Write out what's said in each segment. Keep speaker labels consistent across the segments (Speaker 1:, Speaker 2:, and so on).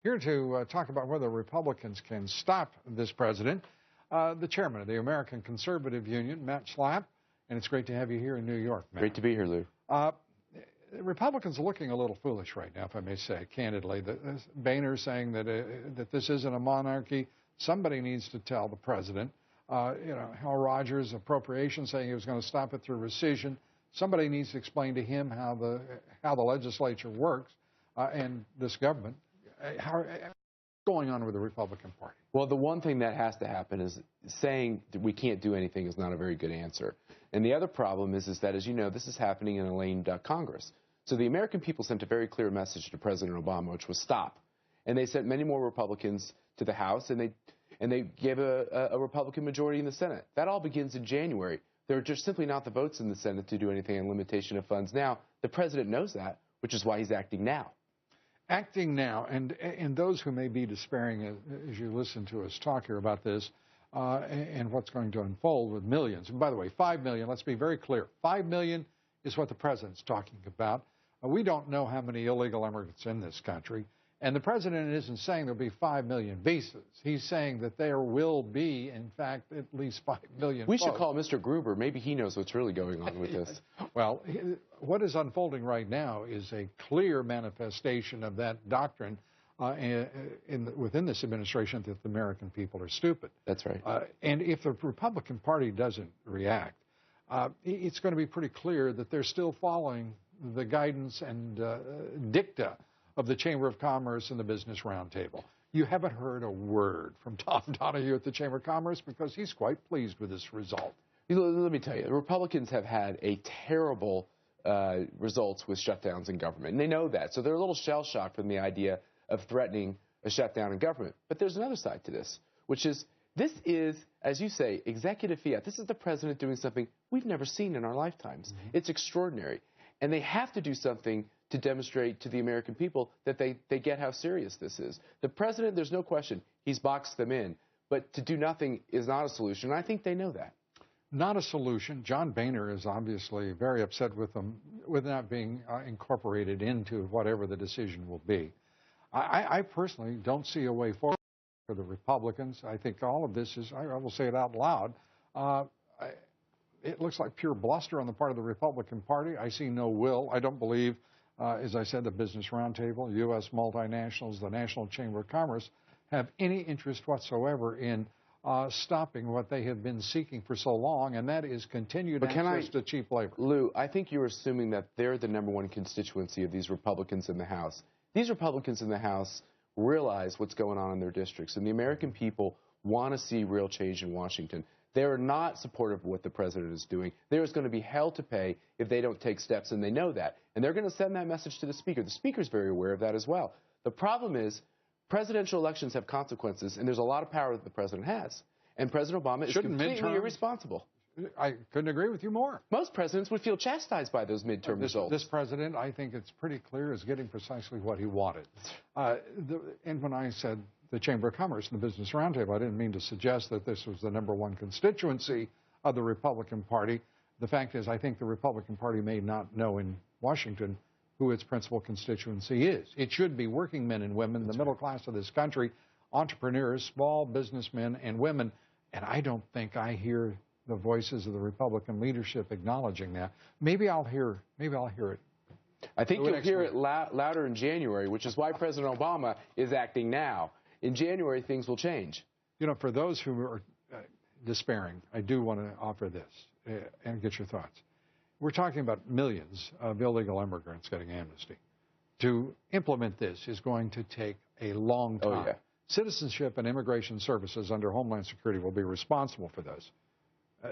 Speaker 1: Here to talk about whether Republicans can stop this president, the chairman of the American Conservative Union, Matt Schlapp, and it's great to have you here in New York, Matt.
Speaker 2: Great to be here, Lou.
Speaker 1: Republicans are looking a little foolish right now, if I may say, candidly. Boehner saying that this isn't a monarchy. Somebody needs to tell the president. Hal Rogers, appropriations, saying he was going to stop it through rescission. Somebody needs to explain to him how the legislature works and this government. What's going on with the Republican Party?
Speaker 2: Well, the one thing that has to happen is saying that we can't do anything is not a very good answer. And the other problem is that, as you know, this is happening in a lame duck Congress. So the American people sent a very clear message to President Obama, which was stop. And they sent many more Republicans to the House, and they gave a Republican majority in the Senate. That all begins in January. There are just simply not the votes in the Senate to do anything on limitation of funds now. The president knows that, which is why he's acting now.
Speaker 1: Acting now, and those who may be despairing as you listen to us talk here about this and what's going to unfold with millions. And by the way, 5 million, let's be very clear, 5 million is what the president's talking about. We don't know how many illegal immigrants in this country. And the president isn't saying there'll be 5 million visas. He's saying that there will be, in fact, at least 5 million
Speaker 2: We should call Mr. Gruber. Maybe he knows what's really going on with this.
Speaker 1: Well, what is unfolding right now is a clear manifestation of that doctrine within this administration that the American people are stupid.
Speaker 2: That's right.
Speaker 1: And if the Republican Party doesn't react, it's going to be pretty clear that they're still following the guidance and dicta of the Chamber of Commerce and the Business Roundtable. You haven't heard a word from Tom Donahue at the Chamber of Commerce because he's quite pleased with this result.
Speaker 2: Let me tell you, the Republicans have had a terrible results with shutdowns in government, and they know that. So they're a little shell-shocked from the idea of threatening a shutdown in government. But there's another side to this, which is this is, as you say, executive fiat. This is the president doing something we've never seen in our lifetimes. Mm-hmm. It's extraordinary. And they have to do something to demonstrate to the American people that they get how serious this is. The president, there's no question, he's boxed them in. But to do nothing is not a solution. I think they know that.
Speaker 1: Not a solution. John Boehner is obviously very upset with them, with not being incorporated into whatever the decision will be. I personally don't see a way forward for the Republicans. I think all of this is, I will say it out loud, it looks like pure bluster on the part of the Republican Party. I see no will. I don't believe, as I said, the Business Roundtable, U.S. multinationals, the National Chamber of Commerce have any interest whatsoever in stopping what they have been seeking for so long, and that is continued access to cheap labor.
Speaker 2: Lou, I think you're assuming that they're the #1 constituency of these Republicans in the House. These Republicans in the House realize what's going on in their districts, and the American people want to see real change in Washington. They are not supportive of what the president is doing. There is going to be hell to pay if they don't take steps, and they know that. And they're going to send that message to the speaker. The speaker is very aware of that as well. The problem is presidential elections have consequences, and there's a lot of power that the president has. And President Obama is completely irresponsible.
Speaker 1: I couldn't agree with you more.
Speaker 2: Most presidents would feel chastised by those midterm results.
Speaker 1: This president, I think it's pretty clear, is getting precisely what he wanted. And when I said the Chamber of Commerce and the Business Roundtable, I didn't mean to suggest that this was the #1 constituency of the Republican Party. The fact is, I think the Republican Party may not know in Washington who its principal constituency is. It should be working men and women, the middle class of this country, entrepreneurs, small businessmen and women. And I don't think I hear the voices of the Republican leadership acknowledging that. Maybe I'll hear it.
Speaker 2: I think you'll hear it louder in January, which is why President Obama is acting now. In January, things will change.
Speaker 1: You know, for those who are despairing, I do want to offer this and get your thoughts. We're talking about millions of illegal immigrants getting amnesty. To implement this is going to take a long time.
Speaker 2: Oh, yeah.
Speaker 1: Citizenship and Immigration Services under Homeland Security will be responsible for those.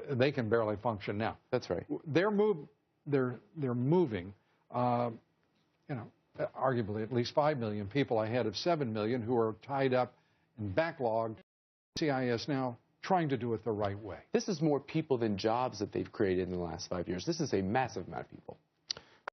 Speaker 1: They can barely function now.
Speaker 2: That's right.
Speaker 1: They're moving, arguably at least 5 million people ahead of 7 million who are tied up and backlogged. CIS now trying to do it the right way.
Speaker 2: This is more people than jobs that they've created in the last 5 years. This is a massive amount of people.